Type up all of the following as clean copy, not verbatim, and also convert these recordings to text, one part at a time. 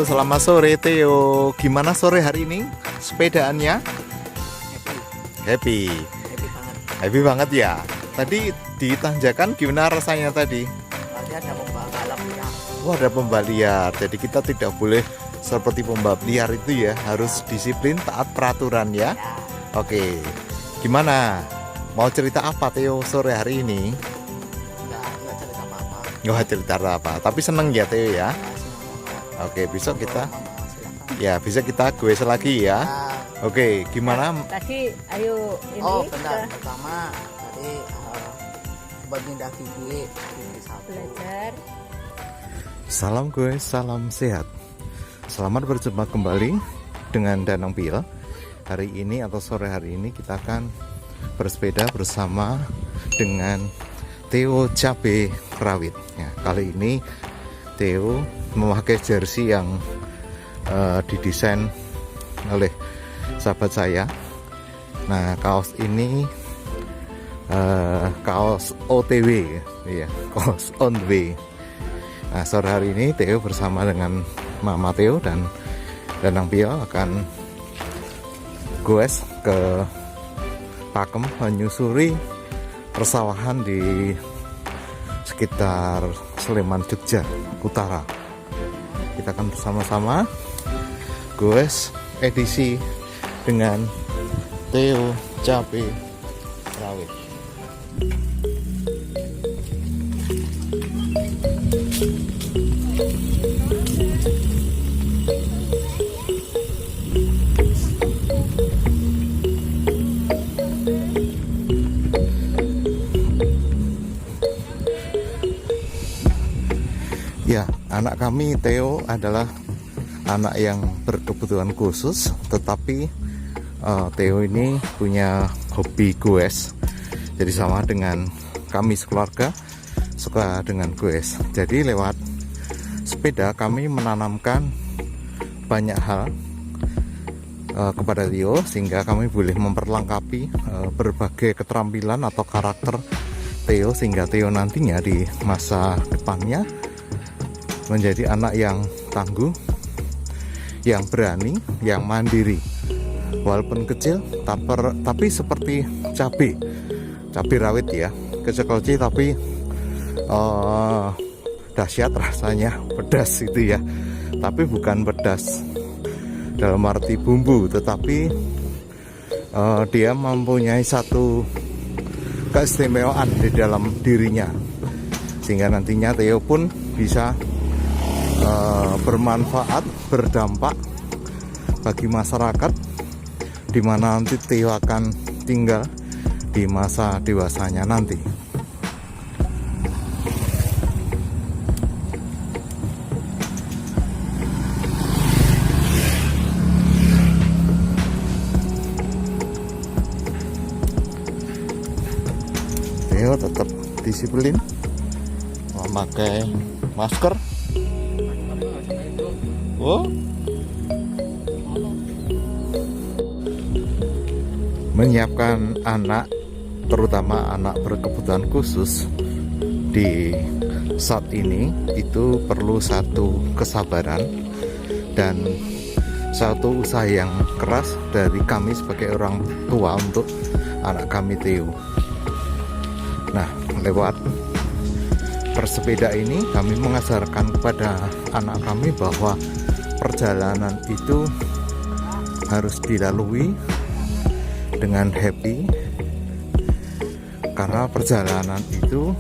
selamat sore Theo. Gimana sore hari ini? Sepedaannya? Happy. Happy banget. Happy banget ya. Tadi di tanjakan gimana rasanya tadi? Tadi ada pembalap ya. Wah, ada pembalap liar. Jadi kita tidak boleh seperti pembalap liar itu ya. Harus disiplin, taat peraturan ya. Oke. Gimana? Mau cerita apa Theo sore hari ini? Enggak cerita apa-apa. Nggak cerita apa. Tapi seneng ya Theo ya. Oke, besok kita ya bisa kita goes lagi ya. Oke, gimana? Tadi ayo ini Oh benar, pertama tadi buat pindah gigi satu. belajar. Salam guys, salam sehat. Selamat berjumpa kembali dengan Danang Pil. Hari ini atau sore hari ini kita akan bersepeda bersama dengan Theo Cabe Rawit. Ya, kali ini Theo memakai jersey yang didesain oleh sahabat saya. Nah, kaos ini kaos OTW ya, kaos on the way. Nah, sore hari ini Theo bersama dengan Mama Theo dan Danang Pil akan goes ke Pakem menyusuri persawahan di sekitar Sleman, Jogja Utara. Kita akan bersama-sama goes edisi dengan Theo Cabe Rawit. Ya, anak kami Theo adalah anak yang berkebutuhan khusus, tetapi Theo ini punya hobi goes. Jadi sama dengan kami sekeluarga suka dengan goes. Jadi lewat sepeda kami menanamkan banyak hal kepada Theo, sehingga kami boleh memperlengkapi berbagai keterampilan atau karakter Theo, sehingga Theo nantinya di masa depannya menjadi anak yang tangguh, yang berani, yang mandiri. Walaupun kecil, tapi seperti cabai rawit ya, kecil-kecil tapi dahsyat rasanya, pedas itu ya. Tapi bukan pedas dalam arti bumbu, tetapi dia mempunyai satu keistimewaan di dalam dirinya, sehingga nantinya Theo pun bisa bermanfaat, berdampak bagi masyarakat di mana nanti Theo akan tinggal di masa dewasanya nanti. Theo tetap disiplin memakai masker. Oh, menyiapkan anak, terutama anak berkebutuhan khusus di saat ini itu perlu satu kesabaran dan satu usaha yang keras dari kami sebagai orang tua untuk anak kami Theo. Nah, lewat bersepeda ini kami mengajarkan kepada anak kami bahwa perjalanan itu harus dilalui dengan happy, karena perjalanan itu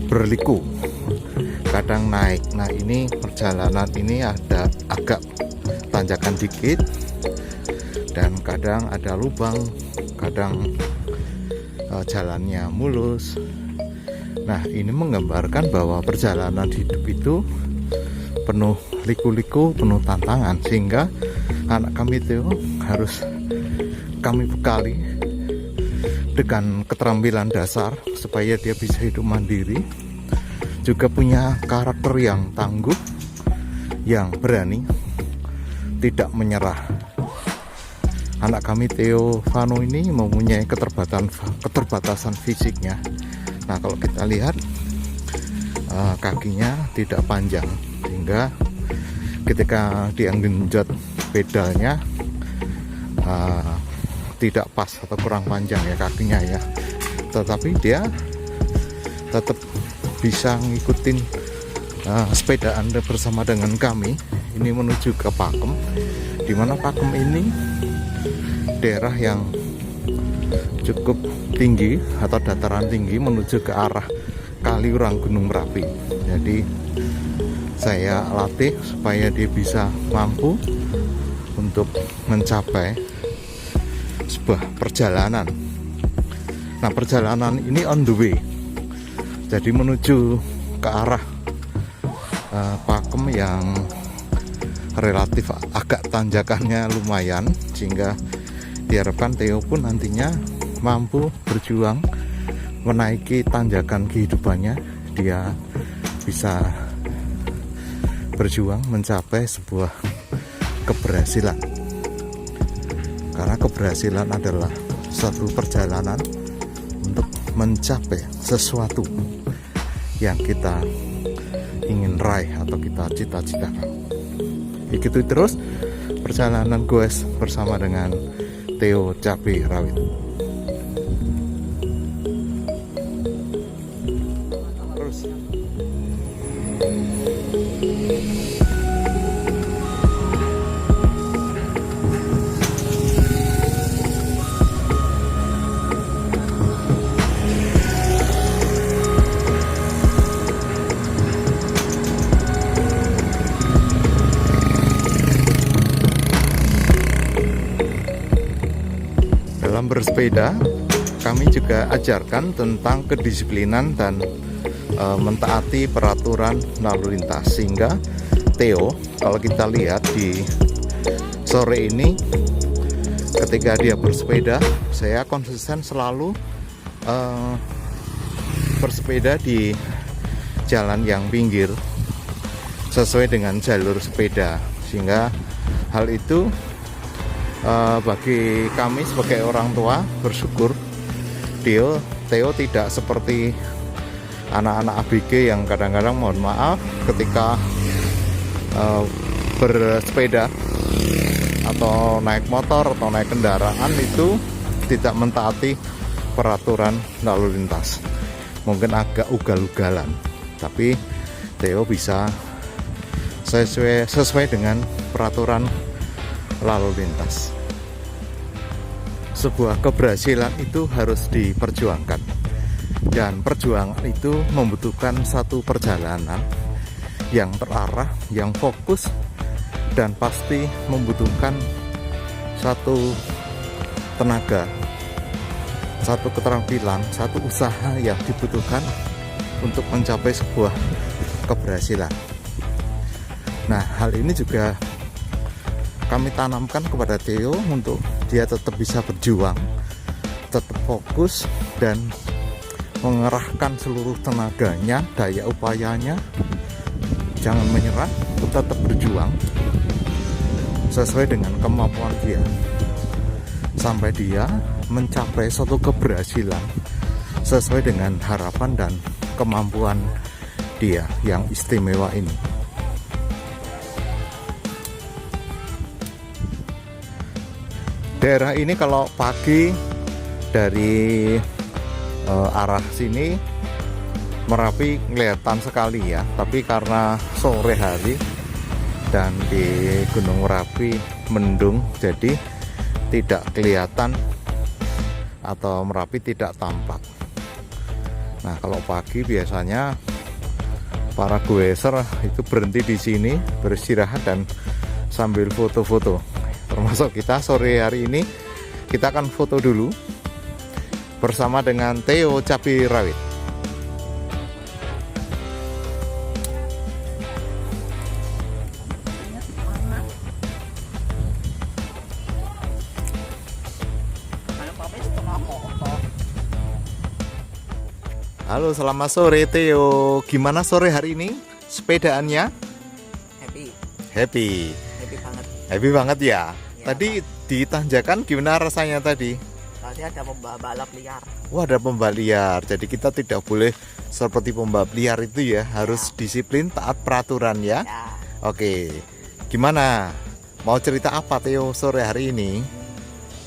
berliku, kadang naik. Nah, ini perjalanan ini ada agak tanjakan dikit dan kadang ada lubang, kadang jalannya mulus. Nah, ini menggambarkan bahwa perjalanan hidup itu penuh liku-liku, penuh tantangan, sehingga anak kami itu harus kami bekali dengan keterampilan dasar supaya dia bisa hidup mandiri, juga punya karakter yang tangguh, yang berani, tidak menyerah. Anak kami Theo Vano ini mempunyai keterbatasan fisiknya. Nah, kalau kita lihat kakinya tidak panjang, sehingga ketika dia genjot pedalnya tidak pas atau kurang panjang ya kakinya ya, tetapi dia tetap bisa ngikutin sepeda Anda bersama dengan kami ini menuju ke Pakem, dimana Pakem ini daerah yang cukup tinggi atau dataran tinggi menuju ke arah Kaliurang Gunung Merapi. Jadi saya latih supaya dia bisa mampu untuk mencapai sebuah perjalanan. Nah, perjalanan ini on the way, jadi menuju ke arah Pakem yang relatif agak tanjakannya lumayan, sehingga diharapkan Theo pun nantinya mampu berjuang menaiki tanjakan kehidupannya. Dia bisa berjuang mencapai sebuah keberhasilan, karena keberhasilan adalah suatu perjalanan untuk mencapai sesuatu yang kita ingin raih atau kita cita-citakan. Begitu terus perjalanan goes bersama dengan Theo Cabai Rawit. Terus dalam bersepeda kami juga ajarkan tentang kedisiplinan dan mentaati peraturan lalu lintas, sehingga Theo kalau kita lihat di sore ini ketika dia bersepeda, saya konsisten selalu bersepeda di jalan yang pinggir sesuai dengan jalur sepeda, sehingga hal itu bagi kami sebagai orang tua bersyukur Theo tidak seperti anak-anak ABG yang kadang-kadang, mohon maaf, ketika bersepeda atau naik motor atau naik kendaraan itu tidak mentaati peraturan lalu lintas, mungkin agak ugal-ugalan, tapi Theo bisa sesuai dengan peraturan lalu lintas. Sebuah keberhasilan itu harus diperjuangkan, dan perjuangan itu membutuhkan satu perjalanan yang terarah, yang fokus, dan pasti membutuhkan satu tenaga, satu keterampilan, satu usaha yang dibutuhkan untuk mencapai sebuah keberhasilan. Nah, hal ini juga kami tanamkan kepada Theo untuk dia tetap bisa berjuang, tetap fokus, dan mengerahkan seluruh tenaganya, daya upayanya, jangan menyerah, tetap berjuang sesuai dengan kemampuan dia, sampai dia mencapai suatu keberhasilan sesuai dengan harapan dan kemampuan dia yang istimewa ini. Daerah ini kalau pagi dari arah sini Merapi kelihatan sekali ya, tapi karena sore hari dan di Gunung Merapi mendung, jadi tidak kelihatan atau Merapi tidak tampak. Nah, kalau pagi biasanya para goeser itu berhenti di sini beristirahat dan sambil foto-foto. Termasuk kita sore hari ini, kita akan foto dulu bersama dengan Theo Cabai Rawit. Halo, selamat sore Theo. Gimana sore hari ini sepedaannya? Happy banget. Happy banget ya. Tadi di tanjakan gimana rasanya tadi? Tadi ada pembalap liar. Wah, ada pembalap liar. Jadi kita tidak boleh seperti pembalap liar itu ya, harus disiplin, taat peraturan ya. Oke. Gimana? Mau cerita apa Theo sore hari ini?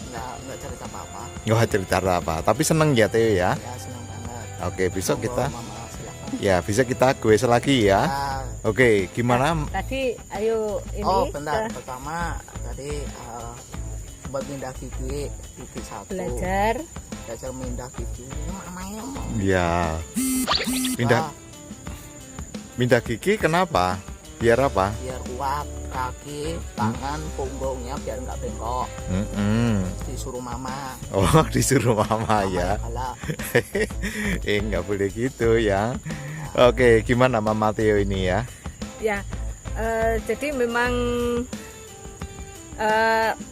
Nggak cerita apa-apa. Nggak cerita apa, tapi seneng ya Theo ya. Ya senang banget. Oke, besok Monggo, kita Mama, silakan. ya bisa kita goes lagi ya. Ah, Oke, gimana? Tadi ayo ini oh bentar, ke pertama tadi buat mindah gigi satu. belajar. Belajar mindah gigi. Ini mamanya mau. Ya. Pindah gigi kenapa? Biar apa? Biar kuat kaki, tangan, punggungnya biar nggak bengkok. Disuruh mama. Oh, disuruh mama ya. Kepala. Nggak boleh gitu ya. Oke, gimana Mama Theo ini ya? Ya, jadi memang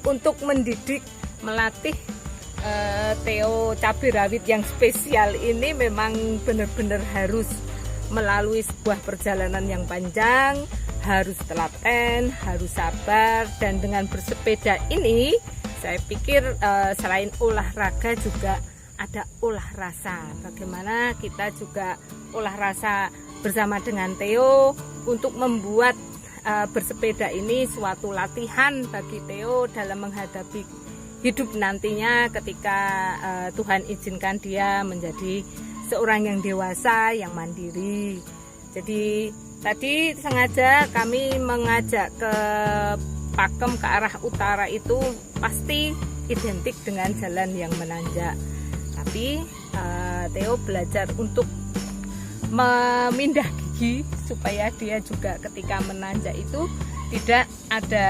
untuk mendidik, melatih Theo cabai rawit yang spesial ini memang benar-benar harus melalui sebuah perjalanan yang panjang, harus telaten, harus sabar, dan dengan bersepeda ini saya pikir selain olahraga juga ada olah rasa. Bagaimana kita juga olah rasa bersama dengan Theo untuk membuat bersepeda ini suatu latihan bagi Theo dalam menghadapi hidup nantinya ketika Tuhan izinkan dia menjadi seorang yang dewasa, yang mandiri. Jadi tadi sengaja kami mengajak ke Pakem ke arah utara itu pasti identik dengan jalan yang menanjak. Tapi Theo belajar untuk memindah gigi supaya dia juga ketika menanjak itu tidak ada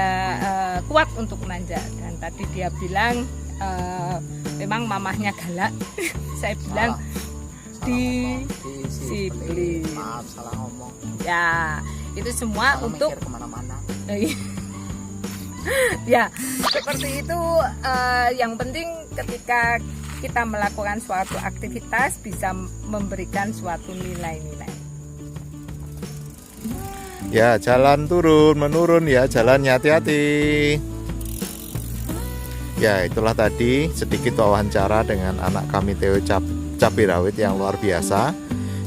kuat untuk menanjak. Dan tadi dia bilang memang mamahnya galak. Saya bilang disiplin. Maaf salah ngomong. Ya, itu semua Kalau untuk mikir kemana-mana. ya, seperti itu. Yang penting ketika kita melakukan suatu aktivitas bisa memberikan suatu nilai-nilai. Ya, jalan menurun ya, jalannya hati-hati. Ya, itulah tadi sedikit wawancara dengan anak kami Theo cabai rawit yang luar biasa.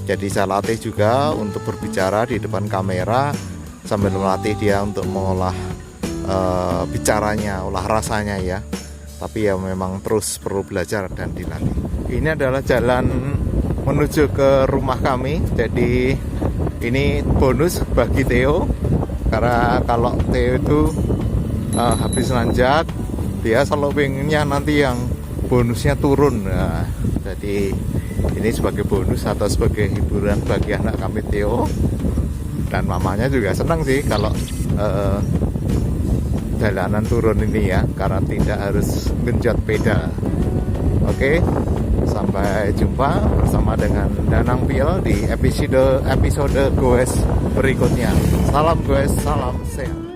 Jadi saya latih juga untuk berbicara di depan kamera sambil melatih dia untuk mengolah bicaranya, olah rasanya ya. Tapi ya memang terus perlu belajar dan dilatih. Ini adalah jalan menuju ke rumah kami. Jadi ini bonus bagi Theo, karena kalau Theo itu habis nanjak dia selalu pengennya nanti yang bonusnya turun. Nah, jadi ini sebagai bonus atau sebagai hiburan bagi anak kami Theo, dan mamanya juga senang sih kalau jalanan turun ini ya, karena tidak harus genjot pedal. Oke, sampai jumpa bersama dengan Danang Pil di episode goes berikutnya. Salam goes, salam sehat.